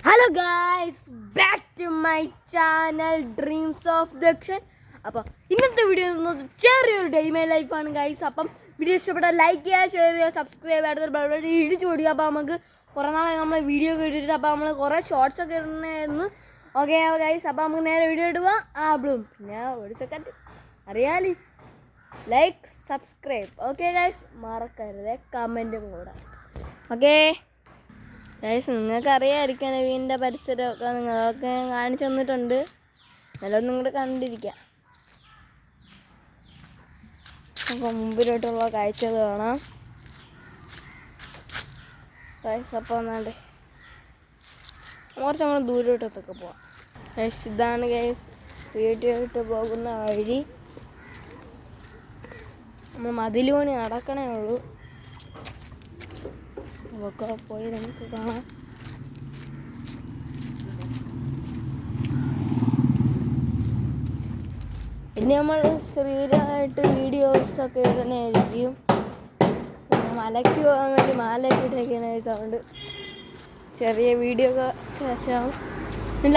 Hello guys, back to my channel dreams of Dakshan. അപ്പോൾ ഇന്നത്തെ video ചെറിയൊരു ഡേ മൈ ലൈഫാണ് ഗായ്സ്. അപ്പം വീഡിയോ ഇഷ്ടപ്പെട്ടാൽ ലൈക്ക് ചെയ്യുക, ഷെയർ ചെയ്യുക, സബ്സ്ക്രൈബ് അടുത്ത ഇടിച്ചു കൊടുക്കുക. അപ്പോൾ നമുക്ക് കുറേ നാളെ നമ്മൾ വീഡിയോ ഒക്കെ ഇട്ടിട്ട് അപ്പോൾ നമ്മൾ കുറേ ഷോർട്സ് ഒക്കെ ഇടണമായിരുന്നു. ഓക്കെ ഗായ്സ്, അപ്പോൾ നമുക്ക് നേരെ വീഡിയോ ഇടുക. പിന്നെ ഒരു സെക്കൻഡ് അറിയാലി, ലൈക്ക് സബ്സ്ക്രൈബ്. ഓക്കെ ഗായ്സ്, മറക്കരുത് കമൻറ്റും കൂടെ. ഓക്കെ ഗൈസ്, നിങ്ങൾക്ക് അറിയാമായിരിക്കാം വീടിൻ്റെ പരിസരമൊക്കെ നിങ്ങൾക്ക് ഞാൻ കാണിച്ചു തന്നിട്ടുണ്ട്. നല്ലൊന്നും കൂടെ കണ്ടിരിക്കാം. അപ്പോൾ മുമ്പിലോട്ടുള്ള കാഴ്ചകൾ കാണാം ഗൈസ്. അപ്പോൾ എന്നാണ്ട് കുറച്ച് നമ്മൾ ദൂരോട്ടൊക്കെ പോവാം ഗൈസ്. ഇതാണ് ഗൈസ് വീട്ടിലോട്ട് പോകുന്ന വഴി. നമ്മൾ മതിലുപണി നടക്കണേ ഉള്ളൂ. ഒക്കെ പോയി നമുക്ക് കാണാം. ഇനി നമ്മൾ സ്ഥിരമായിട്ട് വീഡിയോസൊക്കെ ഇടണമായിരിക്കും. മലയ്ക്ക് പോകാൻ വേണ്ടി മാലയൊക്കെ ഇട്ടേക്കുന്ന സൗണ്ട് ചെറിയ വീഡിയോ ഒക്കെ രസമാവും.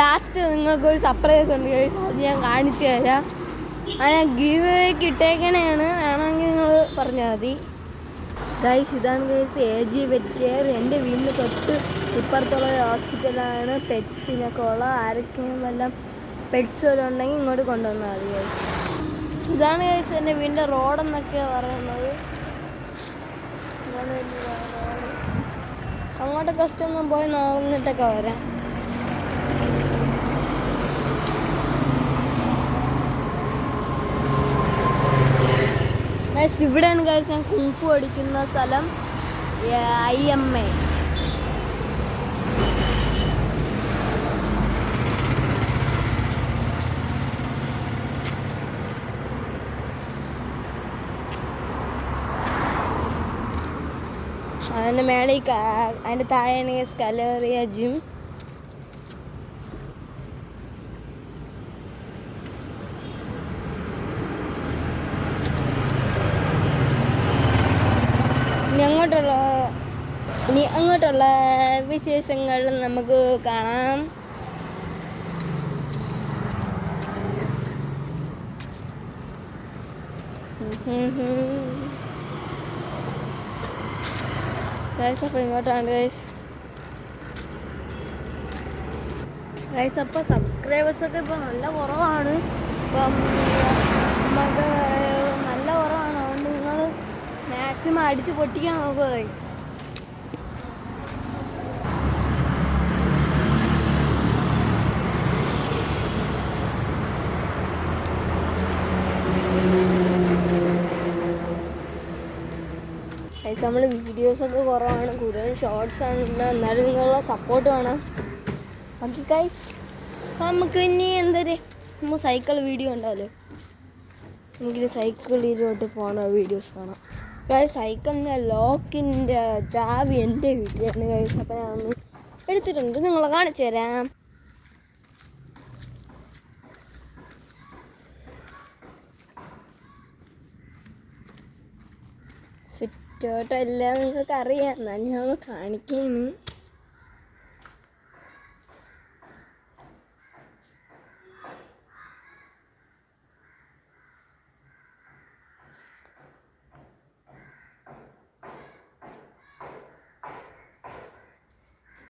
ലാസ്റ്റ് നിങ്ങൾക്കൊരു സർപ്രൈസ് ഉണ്ട് ഗൈസ്, അത് ഞാൻ കാണിച്ചു തരാം. അത് ഞാൻ ഗീവ് വേക്ക് ഇട്ടേക്കണേയാണ്, വേണമെങ്കിൽ നിങ്ങൾ പറഞ്ഞാൽ മതി ഗൈസ്. ഇതാണ് ഗൈസ് AG വെറ്റ് കെയർ. എൻ്റെ വീടിന് തൊട്ട് ഇപ്പുറത്തുള്ള ഹോസ്പിറ്റലാണ്. പെറ്റ്സിനൊക്കെ ഉള്ള ആരൊക്കെയും വല്ല പെറ്റ്സ് വല്ലതും ഉണ്ടെങ്കിൽ ഇങ്ങോട്ട് കൊണ്ടുവന്നാൽ മതി ഗൈസ്. ഇതാണ് ഗൈസ് എൻ്റെ വീടിൻ്റെ റോഡെന്നൊക്കെയാണ് പറയുന്നത്. അങ്ങോട്ട് ജസ്റ്റ് ഒന്നും പോയി നോന്നിട്ടൊക്കെ വരാം. ഇവിടെയാണ് ഗൈസ് ഞാൻ കുംഫു അടിക്കുന്ന സ്ഥലം, IMA. അതിൻ്റെ മേലെ അതിൻ്റെ താഴെയാണ് സ്കലേറിയ ജിം. ഇനി അങ്ങോട്ടുള്ള വിശേഷങ്ങൾ നമുക്ക് കാണാം. അപ്പോൾ ഇങ്ങോട്ടാണ് ഗൈസ്. അപ്പോൾ സബ്സ്ക്രൈബേഴ്സൊക്കെ ഇപ്പോൾ നല്ല കുറവാണ്. ഇപ്പം നമുക്ക് നല്ല കുറവാണ്. അതുകൊണ്ട് നിങ്ങൾ മാക്സിമം അടിച്ച് പൊട്ടിക്കാൻ നോക്കുക ഗൈസ്. ഗൈസ് നമ്മൾ വീഡിയോസൊക്കെ കുറവാണ്, കൂടുതൽ ഷോർട്സാണ്. എന്നാലും നിങ്ങളുടെ സപ്പോർട്ട് വേണം. ഓക്കെ ഗൈസ്, നമുക്ക് ഇനി നമ്മൾ സൈക്കിൾ വീഡിയോ ഉണ്ടാവല്ലോ, എനിക്കൊരു സൈക്കിളിലോട്ട് പോകുന്ന വീഡിയോസ് കാണാം ഗൈസ്. സൈക്കിളിൻ്റെ ലോക്കിൻ്റെ ചാവി എൻ്റെ വീട്ടിലാണ് ഗൈസ്. അപ്പോൾ ഞാൻ ഒന്ന് എടുത്തിട്ടുണ്ട്, നിങ്ങളെ കാണിച്ചു തരാം. സിറ്റോട്ടെല്ലാം നിങ്ങൾക്ക് അറിയാം, എന്നാലും ഞാൻ കാണിക്കുന്നു.